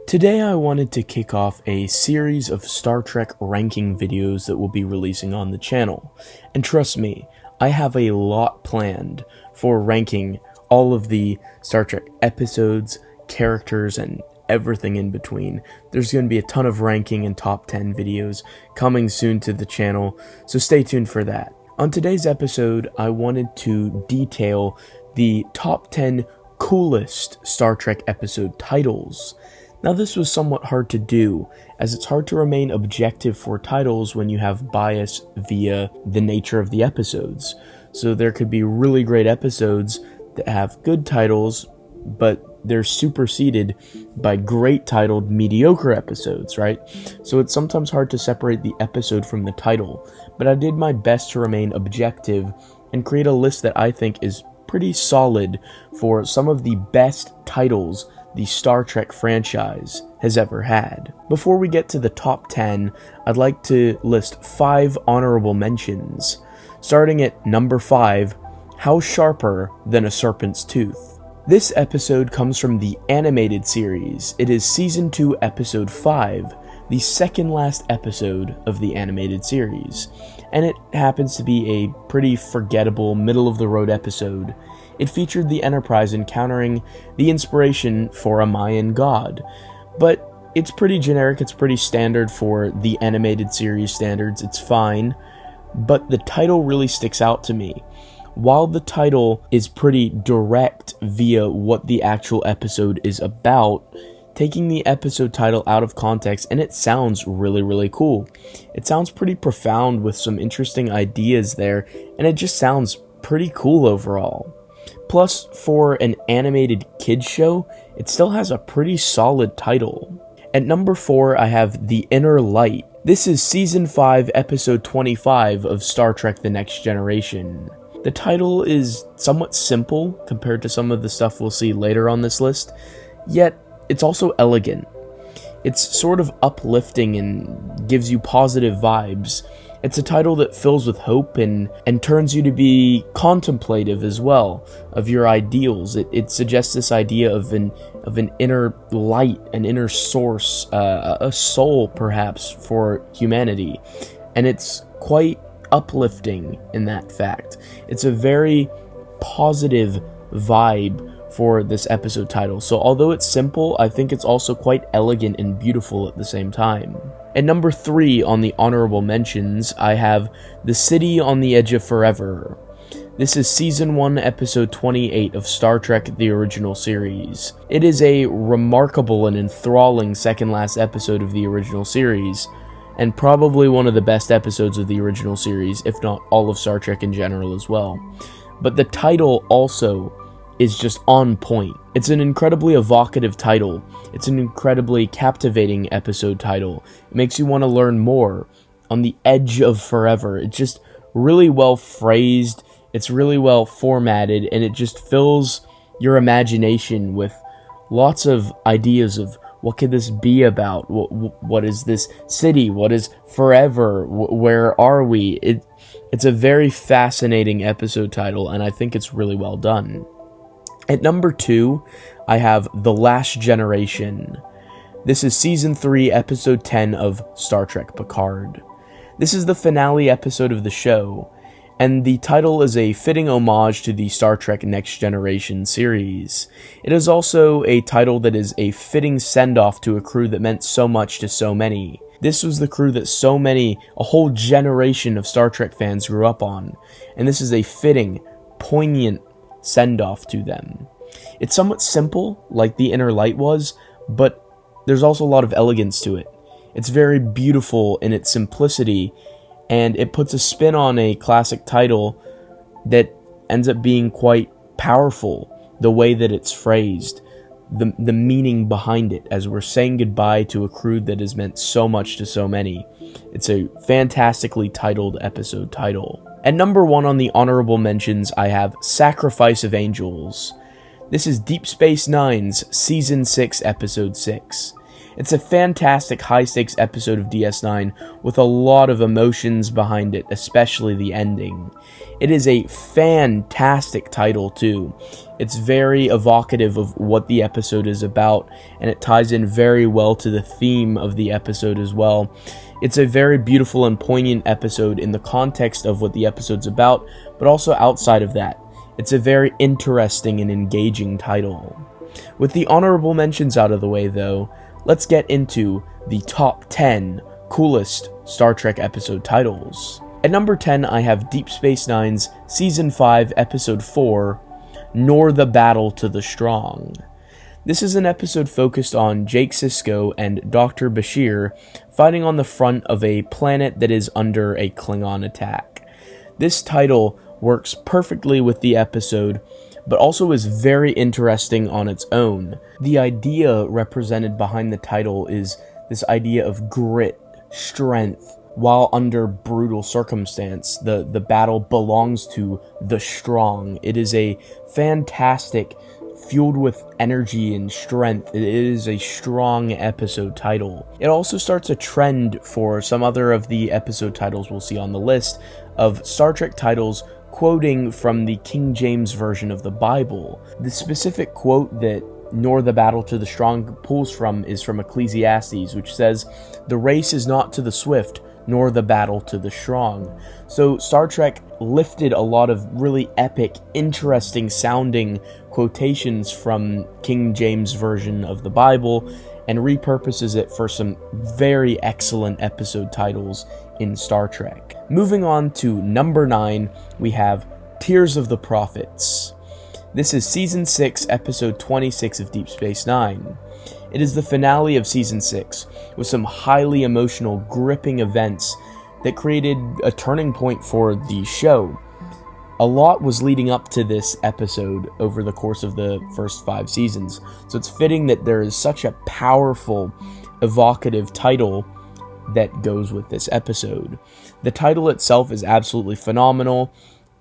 Today I wanted to kick off a series of Star Trek ranking videos that we'll be releasing on the channel. And trust me, I have a lot planned for ranking all of the Star Trek episodes, characters, and everything in between. There's going to be a ton of ranking and top 10 videos coming soon to the channel, so stay tuned for that. On today's episode, I wanted to detail the top 10 coolest Star Trek episode titles. Now this was somewhat hard to do, as it's hard to remain objective for titles when you have bias via the nature of the episodes. So there could be really great episodes that have good titles, but they're superseded by great titled mediocre episodes, right? So it's sometimes hard to separate the episode from the title, but I did my best to remain objective and create a list that I think is pretty solid for some of the best titles the Star Trek franchise has ever had. Before we get to the top 10, I'd like to list 5 honorable mentions. Starting at number 5, How Sharper Than a Serpent's Tooth. This episode comes from the animated series. It is Season 2, Episode 5, the second last episode of the animated series, and it happens to be a pretty forgettable, middle-of-the-road episode. It featured the Enterprise encountering the inspiration for a Mayan god, but it's pretty generic, it's pretty standard for the animated series standards, it's fine, but the title really sticks out to me. While the title is pretty direct via what the actual episode is about, taking the episode title out of context, and it sounds really cool. It sounds pretty profound with some interesting ideas there, and it just sounds pretty cool overall. Plus, for an animated kids show, it still has a pretty solid title. At number 4, I have The Inner Light. This is Season 5, Episode 25 of Star Trek The Next Generation. The title is somewhat simple compared to some of the stuff we'll see later on this list, yet it's also elegant. It's sort of uplifting and gives you positive vibes. It's a title that fills with hope and turns you to be contemplative as well of your ideals. It suggests this idea of an inner light, an inner source, a soul perhaps for humanity. And it's quite uplifting in that fact. It's a very positive vibe for this episode title. So although it's simple, I think it's also quite elegant and beautiful at the same time. At number 3 on the honorable mentions, I have The City on the Edge of Forever. This is Season 1, Episode 28 of Star Trek The Original Series. It is a remarkable and enthralling second-last episode of the original series, and probably one of the best episodes of the original series, if not all of Star Trek in general as well. But the title also is just on point. It's an incredibly evocative title. It's an incredibly captivating episode title. It makes you want to learn more. On the Edge of Forever. It's just really well phrased, it's really well formatted, and it just fills your imagination with lots of ideas of what could this be about? What is this city? What is forever? Where are we? It's a very fascinating episode title, and I think it's really well done. At number 2, I have The Last Generation. This is Season 3, Episode 10 of Star Trek Picard. This is the finale episode of the show, and the title is a fitting homage to the Star Trek Next Generation series. It is also a title that is a fitting send-off to a crew that meant so much to so many. This was the crew that a whole generation of Star Trek fans grew up on, and this is a fitting, poignant send-off to them. It's somewhat simple, like The Inner Light was, but there's also a lot of elegance to it. It's very beautiful in its simplicity, and it puts a spin on a classic title that ends up being quite powerful, the way that it's phrased, the meaning behind it, as we're saying goodbye to a crew that has meant so much to so many. It's a fantastically titled episode title. At number 1 on the honorable mentions, I have Sacrifice of Angels. This is Deep Space Nine's Season 6, Episode 6. It's a fantastic high-stakes episode of DS9 with a lot of emotions behind it, especially the ending. It is a fantastic title, too. It's very evocative of what the episode is about, and it ties in very well to the theme of the episode as well. It's a very beautiful and poignant episode in the context of what the episode's about, but also outside of that. It's a very interesting and engaging title. With the honorable mentions out of the way, though, let's get into the top 10 coolest Star Trek episode titles. At number 10, I have Deep Space Nine's Season 5, Episode 4, Nor the Battle to the Strong. This is an episode focused on Jake Sisko and Dr. Bashir fighting on the front of a planet that is under a Klingon attack. This title works perfectly with the episode, but also is very interesting on its own. The idea represented behind the title is this idea of grit, strength. While under brutal circumstance, the battle belongs to the strong. It is a fantastic, fueled with energy and strength. It is a strong episode title. It also starts a trend for some other of the episode titles we'll see on the list of Star Trek titles quoting from the King James Version of the Bible. The specific quote that Nor the Battle to the Strong pulls from is from Ecclesiastes, which says, "The race is not to the swift, nor the battle to the strong." So Star Trek lifted a lot of really epic, interesting sounding quotations from King James Version of the Bible and repurposes it for some very excellent episode titles in Star Trek. Moving on to number 9, we have Tears of the Prophets. This is Season 6, Episode 26 of Deep Space Nine. It is the finale of Season 6, with some highly emotional, gripping events that created a turning point for the show. A lot was leading up to this episode over the course of the first 5 seasons, so it's fitting that there is such a powerful, evocative title that goes with this episode. The title itself is absolutely phenomenal,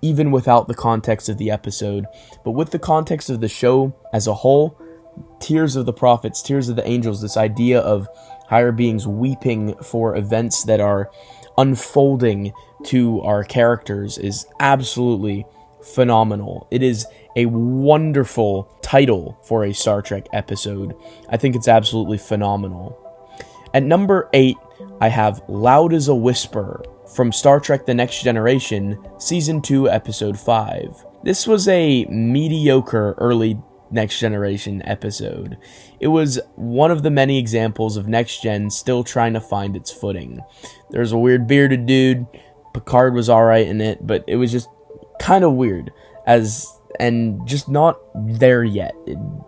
even without the context of the episode, but with the context of the show as a whole, Tears of the Prophets, Tears of the Angels, this idea of higher beings weeping for events that are unfolding to our characters is absolutely phenomenal. It is a wonderful title for a Star Trek episode. I think it's absolutely phenomenal. At number 8, I have Loud as a Whisper from Star Trek The Next Generation, Season 2, Episode 5. This was a mediocre early Next Generation episode. It was one of the many examples of Next Gen still trying to find its footing. There's a weird bearded dude, Picard was alright in it, but it was just kind of weird, and just not there yet.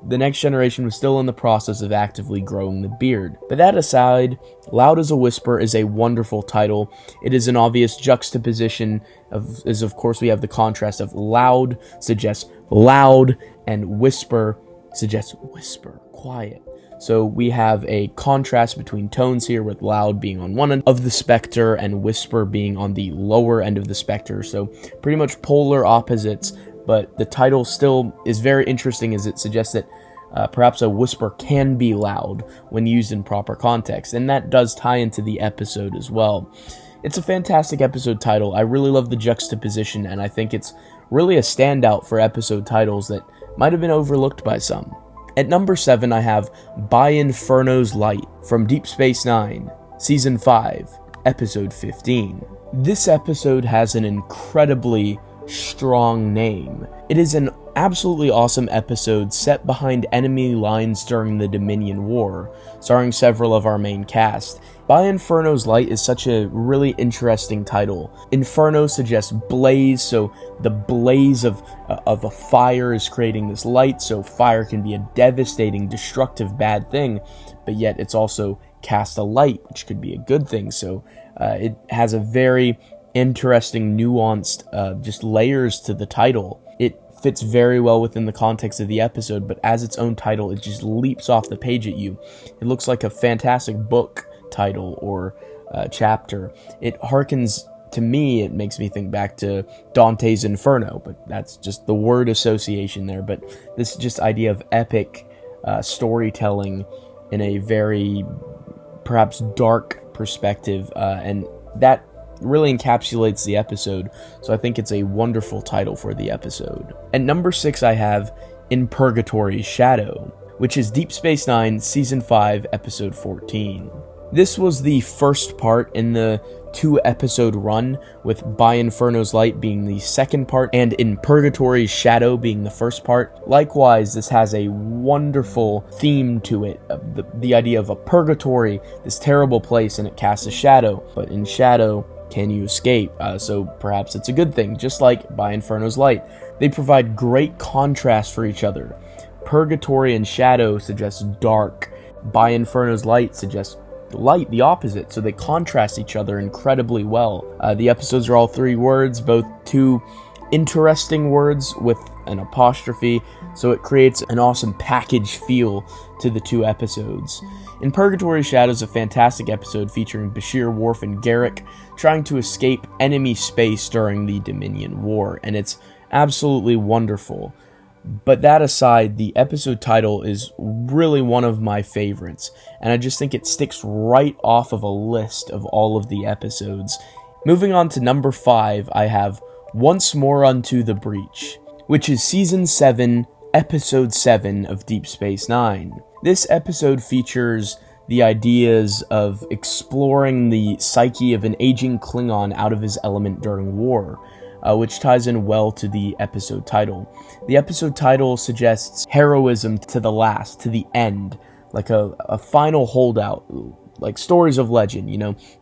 The Next Generation was still in the process of actively growing the beard. But that aside, Loud as a Whisper is a wonderful title. It is an obvious juxtaposition of course we have the contrast of loud suggests loud and whisper suggests whisper, quiet. So we have a contrast between tones here, with loud being on one end of the specter and whisper being on the lower end of the specter. So pretty much polar opposites, but the title still is very interesting as it suggests that perhaps a whisper can be loud when used in proper context, and that does tie into the episode as well. It's a fantastic episode title. I really love the juxtaposition, and I think it's really a standout for episode titles that might have been overlooked by some. At number 7, I have By Inferno's Light from Deep Space Nine, Season 5, Episode 15. This episode has an incredibly strong name. It is an absolutely awesome episode set behind enemy lines during the Dominion War, starring several of our main cast. By Inferno's Light is such a really interesting title. Inferno suggests blaze, so the blaze of a fire is creating this light, so fire can be a devastating, destructive, bad thing, but yet it's also cast a light, which could be a good thing, so it has a very interesting, nuanced, just layers to the title. It fits very well within the context of the episode, but as its own title, it just leaps off the page at you. It looks like a fantastic book title or chapter. It harkens, to me, it makes me think back to Dante's Inferno, but that's just the word association there. But this just idea of epic storytelling in a very perhaps dark perspective, and that really encapsulates the episode, so I think it's a wonderful title for the episode. At number 6, I have In Purgatory's Shadow, which is Deep Space Nine Season 5, Episode 14. This was the first part in the 2-episode run, with By Inferno's Light being the second part, and In Purgatory's Shadow being the first part. Likewise, this has a wonderful theme to it, the idea of a purgatory, this terrible place, and it casts a shadow. But in shadow, can you escape? So perhaps it's a good thing, just like By Inferno's Light. They provide great contrast for each other. Purgatory and shadow suggests dark. By Inferno's Light suggests light, the opposite, so they contrast each other incredibly well. The episodes are all 3 words, both 2 interesting words with an apostrophe, so it creates an awesome package feel to the 2 episodes. In Purgatory Shadow is a fantastic episode featuring Bashir, Worf, and Garrick trying to escape enemy space during the Dominion War, and it's absolutely wonderful. But that aside, the episode title is really one of my favorites, and I just think it sticks right off of a list of all of the episodes. Moving on to number 5, I have Once More Unto the Breach, which is Season 7, Episode 7 of Deep Space Nine. This episode features the ideas of exploring the psyche of an aging Klingon out of his element during war, which ties in well to the episode title. The episode title suggests heroism to the last, to the end, like a final holdout, like stories of legend,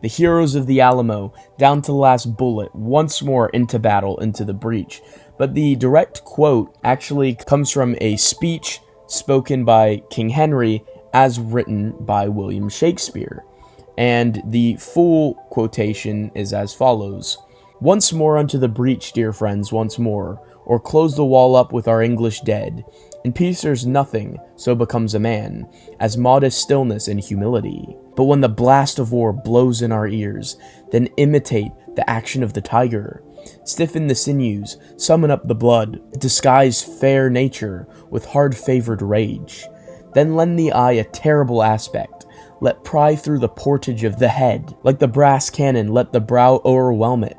the heroes of the Alamo, down to the last bullet, once more into battle, into the breach. But the direct quote actually comes from a speech spoken by King Henry as written by William Shakespeare. And the full quotation is as follows: "Once more unto the breach, dear friends, once more, or close the wall up with our English dead. In peace there's nothing, so becomes a man, as modest stillness and humility. But when the blast of war blows in our ears, then imitate the action of the tiger. Stiffen the sinews, summon up the blood, disguise fair nature with hard-favored rage. Then lend the eye a terrible aspect, let pry through the portage of the head, like the brass cannon let the brow o'erwhelm it,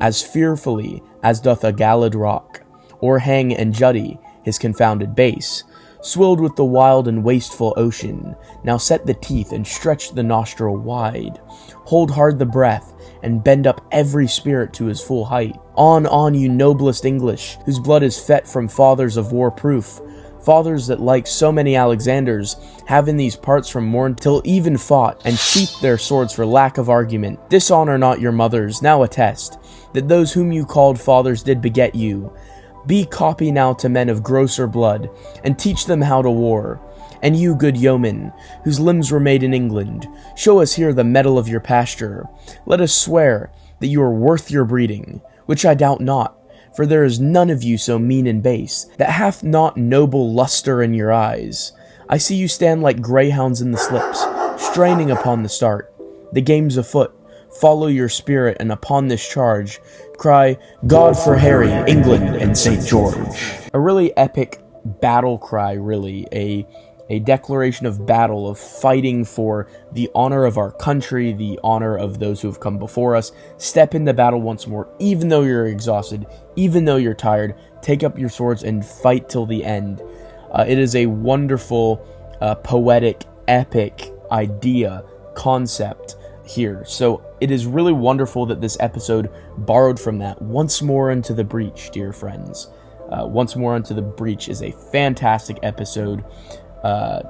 as fearfully as doth a galled rock, o'erhang and jutty his confounded base, swilled with the wild and wasteful ocean. Now set the teeth and stretch the nostril wide, hold hard the breath, and bend up every spirit to his full height. On, you noblest English, whose blood is fet from fathers of war proof, fathers that, like so many Alexanders, have in these parts from morn till even fought, and sheathed their swords for lack of argument. Dishonor not your mothers, now attest that those whom you called fathers did beget you. Be copy now to men of grosser blood, and teach them how to war. And you, good yeomen, whose limbs were made in England, show us here the mettle of your pasture. Let us swear that you are worth your breeding, which I doubt not, for there is none of you so mean and base, that hath not noble lustre in your eyes. I see you stand like greyhounds in the slips, straining upon the start. The game's afoot. Follow your spirit, and upon this charge, cry, God for Harry, England, and St. George. A really epic battle cry, really. A declaration of battle, of fighting for the honor of our country, the honor of those who have come before us. Step into battle once more, even though you're exhausted, even though you're tired. Take up your swords and fight till the end. It is a wonderful, poetic, epic idea, concept here. So it is really wonderful that this episode borrowed from that. Once more into the breach, dear friends. Once more into the breach is a fantastic episode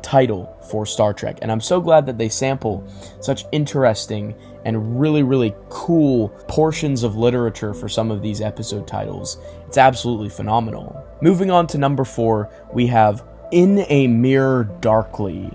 title for Star Trek, and I'm so glad that they sample such interesting and really, really cool portions of literature for some of these episode titles. It's absolutely phenomenal. Moving on to number 4, we have In a Mirror Darkly,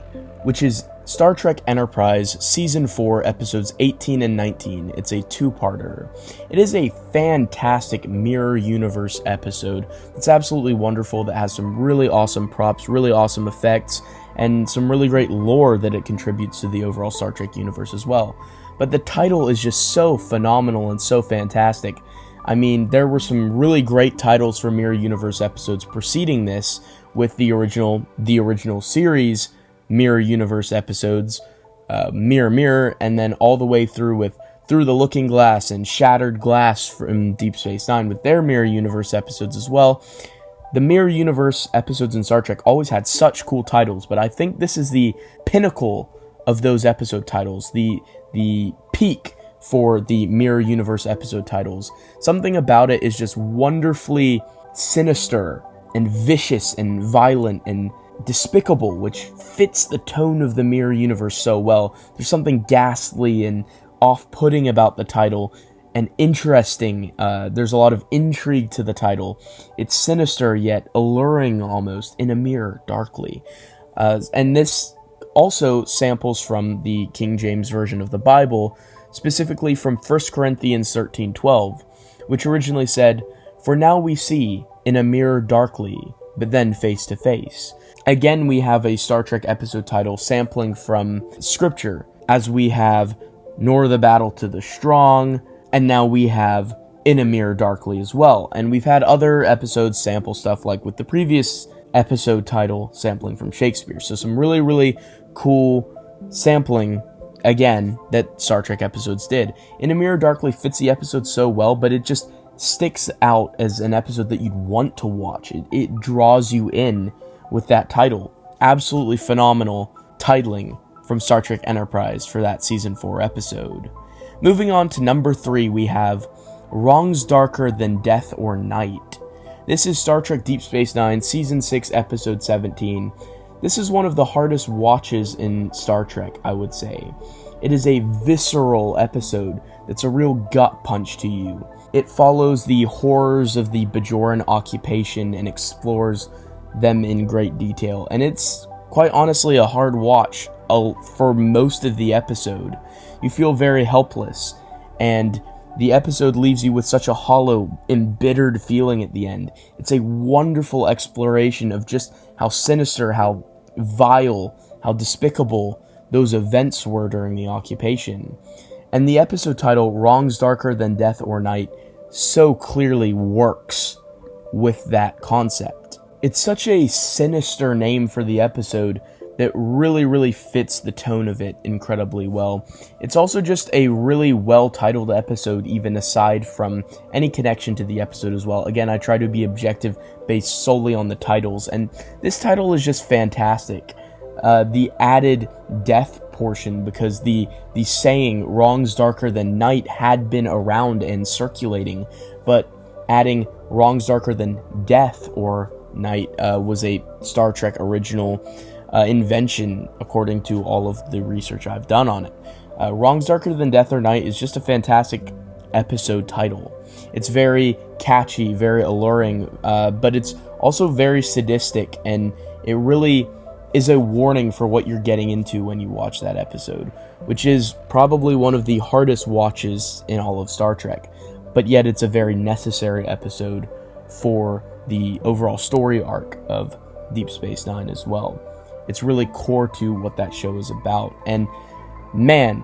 which is Star Trek Enterprise Season 4, Episodes 18 and 19. It's a 2-parter. It is a fantastic mirror universe episode. It's absolutely wonderful, that has some really awesome props, really awesome effects, and some really great lore that it contributes to the overall Star Trek universe as well. But the title is just so phenomenal and so fantastic. I mean, there were some really great titles for mirror universe episodes preceding this, with the original series Mirror Universe episodes, Mirror Mirror, and then all the way through with Through the Looking Glass and Shattered Glass from Deep Space Nine with their Mirror Universe episodes as well. The Mirror Universe episodes in Star Trek always had such cool titles, but I think this is the pinnacle of those episode titles, the peak for the Mirror Universe episode titles. Something about it is just wonderfully sinister and vicious and violent and despicable, which fits the tone of the Mirror Universe so well. There's something ghastly and off-putting about the title, and interesting. There's a lot of intrigue to the title. It's sinister yet alluring almost, in a mirror darkly. And this also samples from the King James Version of the Bible, specifically from 1 Corinthians 13:12, which originally said, "For now we see in a mirror darkly, but then face to face." Again, we have a Star Trek episode title sampling from scripture, as we have "Nor the battle to the strong," and now we have "In a mirror darkly" as well. And we've had other episodes sample stuff, like with the previous episode title sampling from Shakespeare. So some really, really cool sampling, again, that Star Trek episodes did. "In a Mirror Darkly" fits the episode so well, but it just sticks out as an episode that you'd want to watch. It draws you in with that title. Absolutely phenomenal titling from Star Trek Enterprise for that Season 4 episode. Moving on to number 3, we have Wrongs Darker Than Death or Night. This is Star Trek Deep Space Nine, Season 6, Episode 17. This is one of the hardest watches in Star Trek, I would say. It is a visceral episode that's a real gut punch to you. It follows the horrors of the Bajoran occupation and explores them in great detail, and it's quite honestly a hard watch for most of the episode. You feel very helpless, and the episode leaves you with such a hollow, embittered feeling at the end. It's a wonderful exploration of just how sinister, how vile, how despicable those events were during the occupation. And the episode title, Wrongs Darker Than Death or Night, so clearly works with that concept. It's such a sinister name for the episode that really, really fits the tone of it incredibly well. It's also just a really well-titled episode, even aside from any connection to the episode as well. Again, I try to be objective based solely on the titles, and this title is just fantastic. The added death portion, because the saying "Wrongs Darker Than Night" had been around and circulating, but adding "Wrongs Darker Than Death" or Night was a Star Trek original invention, according to all of the research I've done on it. Wrongs Darker Than Death or Night is just a fantastic episode title. It's very catchy, very alluring, but it's also very sadistic, and it really is a warning for what you're getting into when you watch that episode, which is probably one of the hardest watches in all of Star Trek, but yet it's a very necessary episode for the overall story arc of Deep Space Nine as well. It's really core to what that show is about, and man,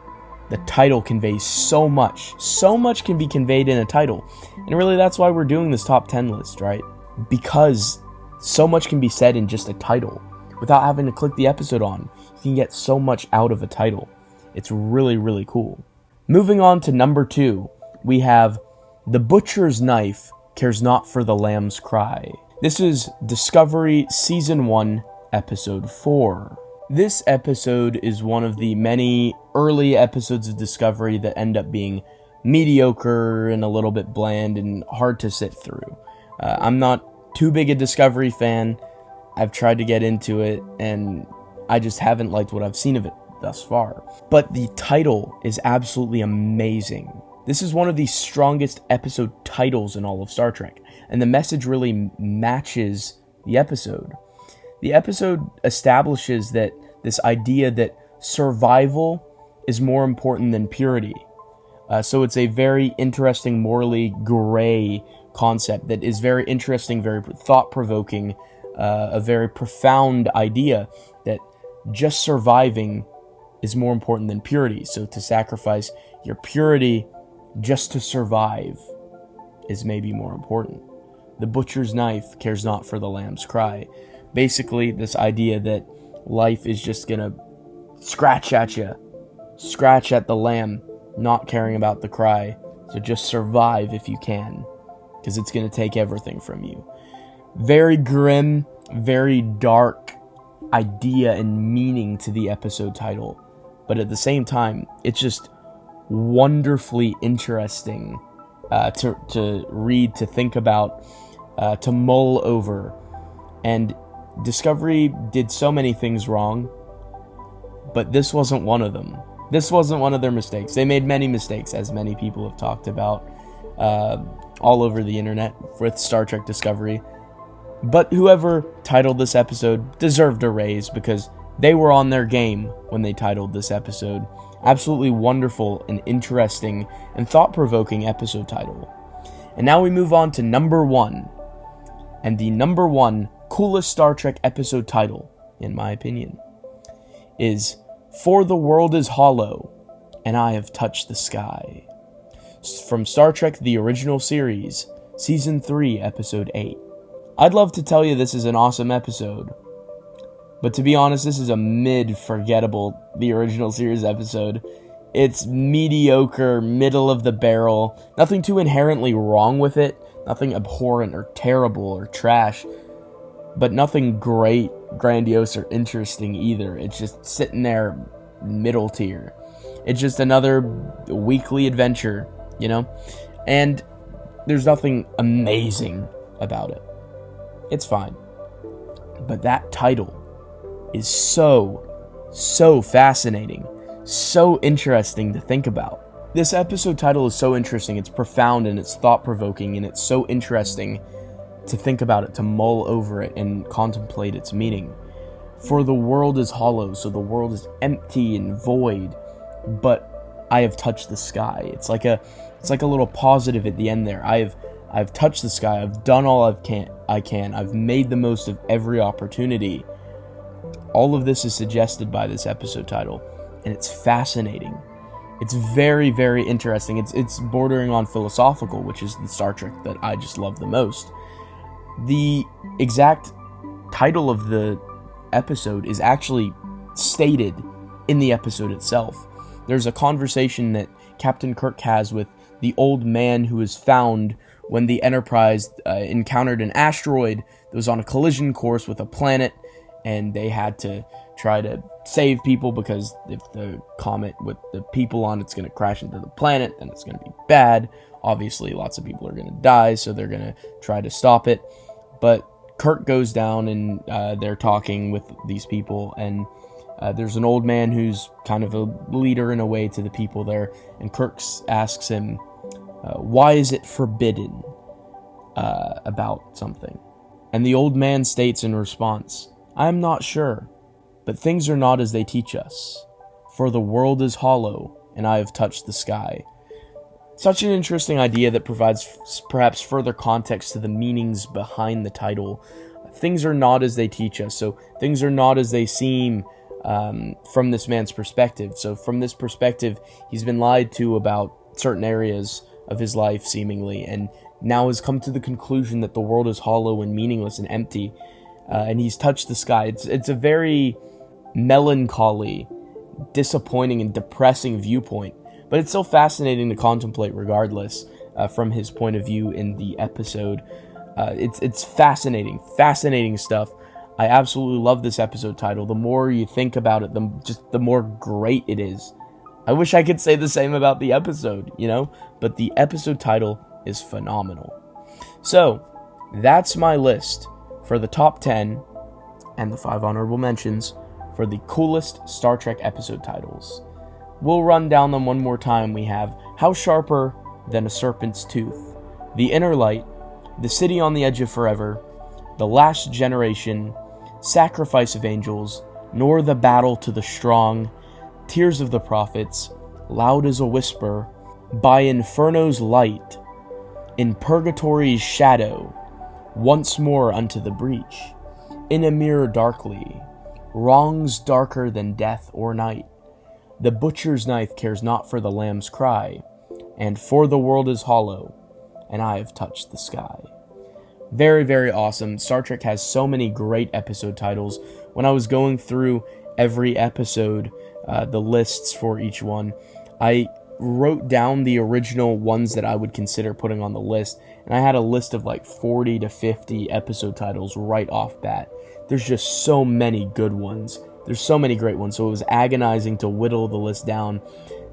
the title conveys so much. So much can be conveyed in a title, and really that's why we're doing this top 10 list, right? Because so much can be said in just a title. Without having to click the episode on, you can get so much out of a title. It's really, really cool. Moving on to number 2, we have The Butcher's Knife Cares Not for the Lamb's Cry. This is Discovery Season 1, Episode 4. This episode is one of the many early episodes of Discovery that end up being mediocre and a little bit bland and hard to sit through. I'm not too big a Discovery fan. I've tried to get into it, and I just haven't liked what I've seen of it thus far. But the title is absolutely amazing. This is one of the strongest episode titles in all of Star Trek, and the message really matches the episode. The episode establishes that this idea that survival is more important than purity. So it's a very interesting, morally gray concept that is very interesting, very thought-provoking, a very profound idea that just surviving is more important than purity. So to sacrifice your purity just to survive is maybe more important. The butcher's knife cares not for the lamb's cry. Basically, this idea that life is just gonna scratch at you. Scratch at the lamb, not caring about the cry. So just survive if you can, because it's gonna take everything from you. Very grim, very dark idea and meaning to the episode title. But at the same time, it's just wonderfully interesting to read, to think about, to mull over. And Discovery did so many things wrong, but this wasn't one of them. This wasn't one of their mistakes. They made many mistakes, as many people have talked about all over the internet with Star Trek Discovery. But whoever titled this episode deserved a raise, because they were on their game when they titled this episode. Absolutely wonderful and interesting and thought-provoking episode title. And now we move on to number 1. And the number 1 coolest Star Trek episode title, in my opinion, is For the World is Hollow, and I Have Touched the Sky. From Star Trek The Original Series, Season 3, Episode 8. I'd love to tell you this is an awesome episode, but to be honest, this is a mid-forgettable The Original Series episode. It's mediocre, middle of the barrel, nothing too inherently wrong with it, nothing abhorrent or terrible or trash, but nothing great, grandiose, or interesting either. It's just sitting there, middle tier. It's just another weekly adventure, you know? And there's nothing amazing about it. It's fine. But that title is so fascinating, so interesting to think about. This episode title is so interesting, it's profound, and it's thought-provoking, and it's so interesting to think about it, to mull over it, and contemplate its meaning. For the world is hollow, so the world is empty and void, but I have touched the sky. It's like a little positive at the end there. I've touched the sky. I've done all I can. I've made the most of every opportunity. All of this is suggested by this episode title, and it's fascinating. It's very, very interesting. It's bordering on philosophical, which is the Star Trek that I just love the most. The exact title of the episode is actually stated in the episode itself. There's a conversation that Captain Kirk has with the old man who was found when the Enterprise encountered an asteroid that was on a collision course with a planet, and they had to try to save people, because if the comet with the people on it's going to crash into the planet, then it's going to be bad. Obviously, lots of people are going to die, so they're going to try to stop it. But Kirk goes down, and they're talking with these people, and there's an old man who's kind of a leader in a way to the people there, and Kirk asks him, why is it forbidden about something? And the old man states in response, I'm not sure, but things are not as they teach us. For the world is hollow, and I have touched the sky. Such an interesting idea that provides perhaps further context to the meanings behind the title. Things are not as they teach us, so things are not as they seem from this man's perspective. So from this perspective, he's been lied to about certain areas of his life, seemingly, and now has come to the conclusion that the world is hollow and meaningless and empty, and he's touched the sky. It's a very melancholy, disappointing, and depressing viewpoint, but it's so fascinating to contemplate regardless from his point of view in the episode. It's fascinating stuff. I absolutely love this episode title. The more you think about it, the more great it is. I wish I could say the same about the episode, but the episode title is phenomenal. So, that's my list for the top 10 and the 5 honorable mentions for the coolest Star Trek episode titles. We'll run down them one more time. We have How Sharper Than a Serpent's Tooth, The Inner Light, The City on the Edge of Forever, The Last Generation, Sacrifice of Angels, Nor the Battle to the Strong, Tears of the Prophets, Loud as a Whisper, By Inferno's Light, In Purgatory's Shadow, Once More Unto the Breach, In a Mirror Darkly, Wrongs Darker Than Death or Night, The Butcher's Knife Cares Not for the Lamb's Cry, and For the World is Hollow, and I Have Touched the Sky. Very, very awesome. Star Trek has so many great episode titles, when I was going through every episode, the lists for each one, I wrote down the original ones that I would consider putting on the list, and I had a list of like 40 to 50 episode titles right off bat. There's just so many good ones. There's so many great ones, so it was agonizing to whittle the list down.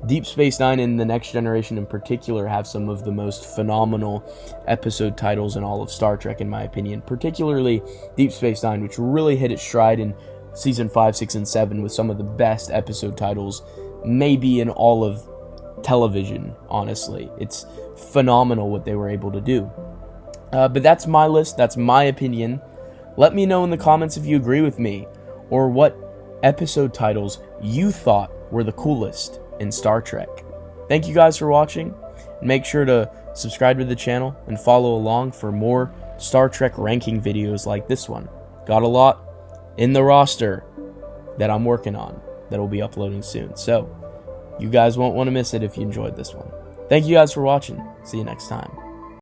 Deep Space Nine and The Next Generation in particular have some of the most phenomenal episode titles in all of Star Trek, in my opinion. Particularly Deep Space Nine, which really hit its stride in Season 5, 6, and 7 with some of the best episode titles maybe in all of television, honestly. It's phenomenal what they were able to do. But that's my list. That's my opinion. Let me know in the comments if you agree with me, or what episode titles you thought were the coolest in Star Trek. Thank you guys for watching. Make sure to subscribe to the channel and follow along for more Star Trek ranking videos like this one. Got a lot in the roster that I'm working on that will be uploading soon, so you guys won't want to miss it if you enjoyed this one. Thank you guys for watching. See you next time.